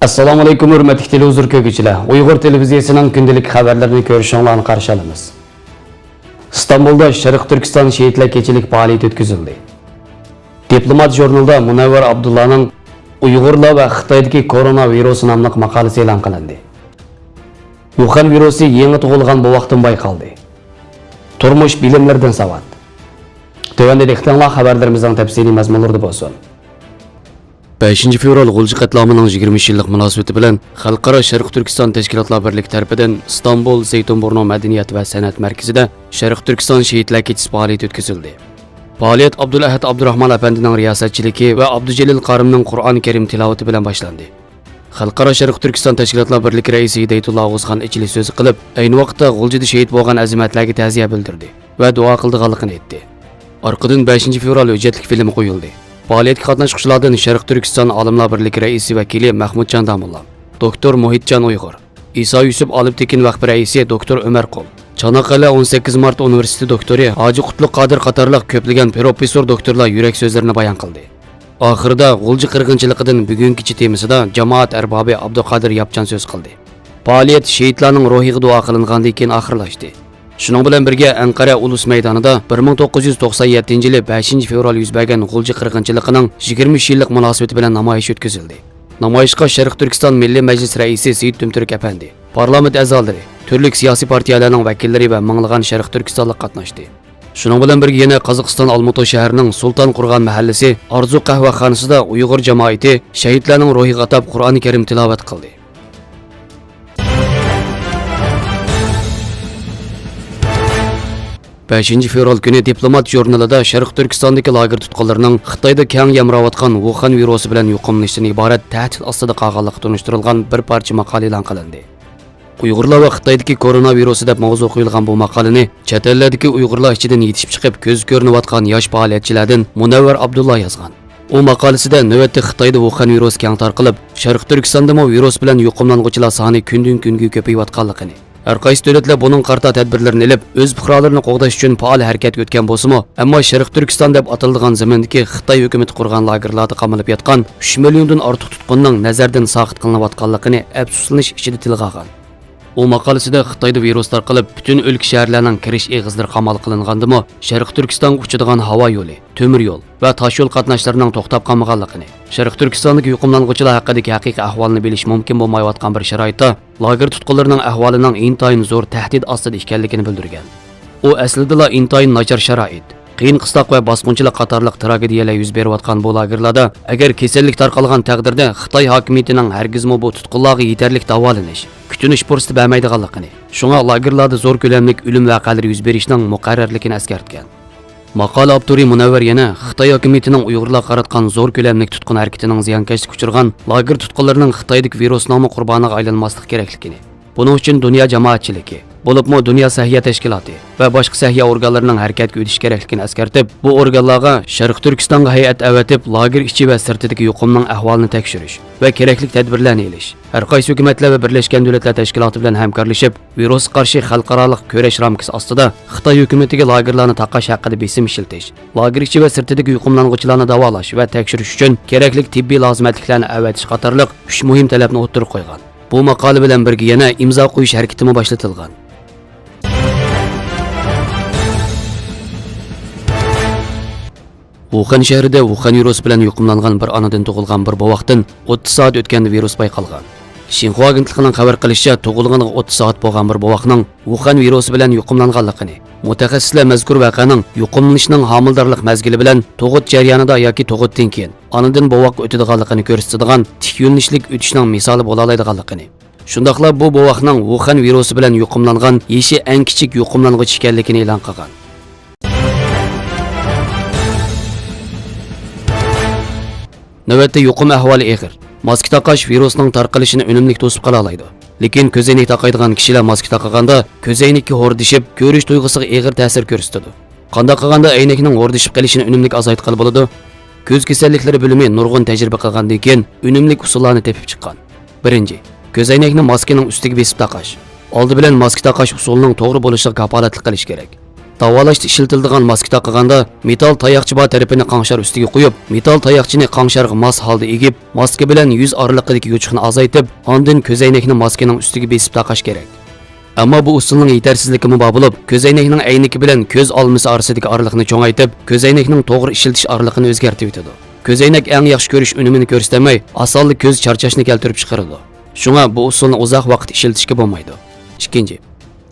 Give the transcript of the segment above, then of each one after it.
Assalomu alaykum hurmatli televizor ko'ruvchilar. Uyg'ur televiziyasining kundalik xabarlarini ko'rishingizni qarshi olamiz. İstanbulda Sharq Turkiston shehidlar kechilik faoliyat o'tkazildi. Diplomat jurnalda Munavvar Abdullahning Uyg'urlar va Xitoydagi koronavirus nomli maqolasi e'lon qilindi. Wuhan virusi yangi tug'ilgan bu vaqtdan bayqaldi. Turmush bilimlardan savat. Tövəndə dehqonlar xabarlarimizning tafsiliy mazmunlarida bo'lsin. 5 fevral G'ulji qatlomining 20 yillik munosabati bilan Xalqaro Sharq Turkiston tashkilotlar birligi tomonidan Istanbul Zeytunburnu madaniyat va san'at markazida Sharq Turkiston shehidlar kechasi faoliyat o'tkazildi. Faoliyat Abdulahad Abdurahmon apandining riyosatchiligi va Abdujalil Qarimning Qur'oni Karim tilovati bilan boshlandi. Xalqaro Sharq Turkiston tashkilotlar birligi raisi Hidayatulloh O'zxon ichili so'z qilib, ayni vaqtda G'uljida shehid bo'lgan azimatlarga ta'ziya bildirdi va duo qildiganligini aytdi. Orqadan 5 fevral hujjatli filmi qo'yildi. Faoliyatga qatnashuvchilardan Sharq Turkiston olimlar birligi raisi vakili Mahmudjon Damulla, doktor Muhitjon Uyg'ur, Iso Yusuf Olibtekin vaqti raisi doktor Umar Qul, Çanakkale 18 Mart universiteti doktori Hoji Qutlug' Qodir qatorliq ko'plagan professor doktorlar yurak so'zlarini bayon qildi. Oxirida G'ulji qirg'inchiligidan bugungi temasida jamoat arbobi Abduqodir Yapchan so'z qildi. Faoliyat shehidlarning ruhiga duo qilingandan keyin oxirlashdi. Shuning bilan birga Anqara Ulus maydonida 1997-yili 5 fevral yuz bergan G'ulji qirg'inchiligining 20 yillik munosabati bilan namoyish o'tkazildi. Namoyishga Sharq Turkiston Milliy Majlis raisi Said Tumturk apandi, parlament a'zolari, turli siyosiy partiyalarning vakillari va minglagan Sharq Turkistonlik qatnashdi. Shuning bilan birga yana Qozog'iston Olmaota shahrining Sulton Qurg'on mahallasi Arzu qahvaxonasida Uyg'ur jamoati shahidlarning ruhiga atab Qur'oni Karim tilovat qildi. Beşinci fevral günü Diplomat jurnalida Sharq Turkistondagi lager tutqunlarining Xitoyda keng yamrayotgan Wuhan virusi bilan yuqumlanishdan iborat tahdid ostida qolganligi tunishtirilgan bir parcha maqola e'lon qilindi. Uyg'urlar va Xitoydagi koronavirusi deb mavzu qo'yilgan bu maqolani chet ellardagi Uyg'urlar ichidan yetishib chiqib ko'z ko'rinayotgan yosh faoliyatchilardan Munavvar Abdullah yozgan. U maqolasida navbatda Xitoyda Wuhan virusi keng tarqalib, Sharq Turkistonda virus bilan yuqumlanuvchilar soni kundan-kunga ko'payayotganligini, har qaysi davlatlar buning qarta tadbirlarini olib, o'z fuqarolarini qo'g'dash uchun faol harakatga o'tgan bo'lsa-mu, ammo Sharq Turkiston deb ataladigan zamandagi Xitoy hukumat qurgan lagerlarda qamalib yotgan 3 milliondan ortiq tutqunning nazardan soqit qilinayotganligini afsuslanish ichida tilga olgan. U maqolasida Xitoyda virus tarqalib, butun o'lka shaharlarning kirish eg'izlari qamal qilingandimi, Sharq Turkistonga uchadigan havo yo'li, temir yo'l va tosh yo'l qatnashlarining to'xtab qolmaganligini, Sharq Turkistondagi yuqumlanuvchilar haqidagi haqiqiy ahvolni bilish mumkin bo'lmayotgan bir sharoitda lager tutqunlarining ahvolining intayin zo'r tahdid ostida ekanligini bildirgan. U aslida intayin nachar sharoit, qiyin qistoq va bosqinchilik qatorliq tragediyalar yuz berayotgan bu lagerlarda agar kasallik tarqalgan taqdirda Xitoy hokimiyatining hargizmi bu tutqunlarga yetarli davolanish, kutunish fursati bermaydiganligini, shunga lagerlarda zo'r ko'lamlik o'lim voqealari yuz berishining muqarrarligini eskartgan. Maqola avtori Munavvar yana Xitoy hokimiyatining Uyg'urlar qaratgan zo'r ko'lamlik tutqun harakatining ziyonkashlik uchirgan lager tutqunlarining Xitoydagi virus nomi qurboniga aylanmasligi kerakligini, buning uchun dunyo jamoatchiligi, bo'libmi Dunyo Sahiyya tashkiloti va boshqa sahiyya organlarining harakatga o'tish kerakligini eskartib, bu organlarga Sharq Turkistonga hay'at avatib, lager ichi va sirtidagi yuqumning ahvolini tekshirish va kerakli tadbirlarni elish, har qaysi hukumatlar va Birlashgan Davlatlar Tashkiloti bilan hamkorlashib, virus qarshi xalqaro kurash ramkasi ostida Xitoy hukumatiga lagerlarni taqash haqida besim ishiltish, lager ichi va sirtidagi yuqumlanuvchilarni davolash va tekshirish uchun kerakli tibbiy lozimatliklarni avatish qatorliq 3 muhim talabni o'tirib qo'ygan. Bu maqola bilan birga yana imzo qo'yish harakati boshlatilgan. Wuhan shahrida Wuhan virusi bilan yuqumlangan bir onadan tug'ilgan bir bovoqdan 30 soat o'tganda virus payqalgan. Xinhua agentligining xabar qilishicha, tug'ilganiga 30 soat bo'lgan bir bovoqning Wuhan virusi bilan yuqumlanganligini, mutaxassislar mazkur voqeaning yuqumlanishining homildorlik mazgili bilan tug'ut jarayonida yoki tug'utdan keyin onadan bovoqqa o'tadiganligini ko'rsatadigan tik yo'nalishlik o'tishning misoli bo'la oladiganligini, shundaqla bu bovoqning Wuhan virusi bilan yuqumlangan yeshi eng kichik yuqumlang'ich ekanligini e'lon qilgan. Navbatda yuqum ahvoli og'ir. Maska taqash virusning tarqalishini unumli to'sib qola oladi. Lekin ko'zoynak taqaydigan kishilar maska taqaganda ko'zoynakka hordishib, ko'rish tuyg'usiga og'ir ta'sir ko'rsatadi. Qanday qilganda aynakning hordishib qolishini unumli azaytqali bo'ladi? Ko'z kasalliklari bo'limi nurg'un tajriba qilgandan keyin unumli usullarni tepib chiqqan. Birinchi, ko'zoynakni maskaning ustiga besib taqash. Oldi bilan maska taqash usulining to'g'ri bo'lishiga kafolatlik qilish kerak. Davolashda ishlatiladigan maska taqiganda metal tayoqcha bor tarafini qanshar ustiga qo'yib, metal tayoqchini qansharga mos holda egib, maska bilan yuz oralig'idagi yuchuqni azaytib, ondan ko'zoynakni maskaning ustiga besib taqash kerak. Ammo bu usulning yetersizligi bor bo'lib, ko'zoynakning ayniki bilan ko'z olmasi orasidagi oralikni cho'ngaytib, ko'zoynakning to'g'ri ishiltish oraligini o'zgartirib o'tadi. Ko'zoynak eng yaxshi ko'rish unumini ko'rsatmay, osonlik ko'z charchashni keltirib chiqaradi. Shunga bu usulni uzoq vaqt ishlatishga bo'lmaydi. Ikkinchi,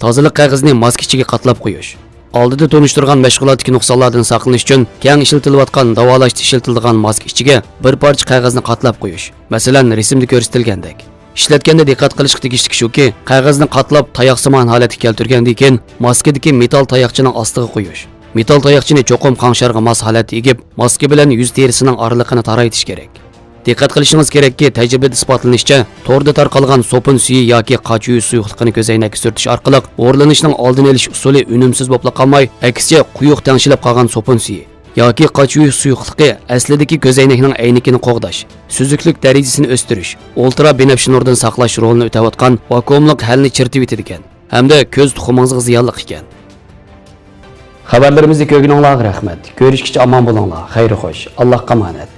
tozalik qog'ozini maska ichiga qatlab qo'yish. Oldida tonishtirgan mashg'ulotdagi nuqsonlardan saqlanish uchun keng ishlatilayotgan davolashda ishlatiladigan maska ichiga bir parcha qog'ozni qatlab qo'yish. Masalan, rasmda ko'rsatilgandek. Ishlatganda diqqat qilishga tegishli shuki, qog'ozni qatlab tayoqsimon holatga keltirgandan keyin maskadagi metal tayoqchining ostiga qo'yish. Metal tayoqchini cho'qim qansharga mos holatda egib, maska bilan yuz terisining oralig'ini taraytish kerak. Diqqat qilishingiz kerakki, tajribada isbotlanishicha, to'rda tarqalgan sopun suyi yoki qachuv suyuqligini ko'zoynakka surtish orqali o'rlanishning oldini olish usuli unumsiz bo'lib qolmay, aksicha quyuq tangshilab qolgan sopun suyi yoki qachuv suyuqligi aslidagi ko'zoynakning aynikini qo'g'dash, suzuklik darajasini o'stirish, ultra binafsha nurdan saqlash rolini o'tayotgan vakuumlik halni chirtib etadi ekan, hamda ko'z tuxumingizga ziyonli ekan. Xabarlarimizni ko'rganingizga rahmat. Ko'rishgacha omon bo'linglar. Xayr xo'sh. Allohga omonat.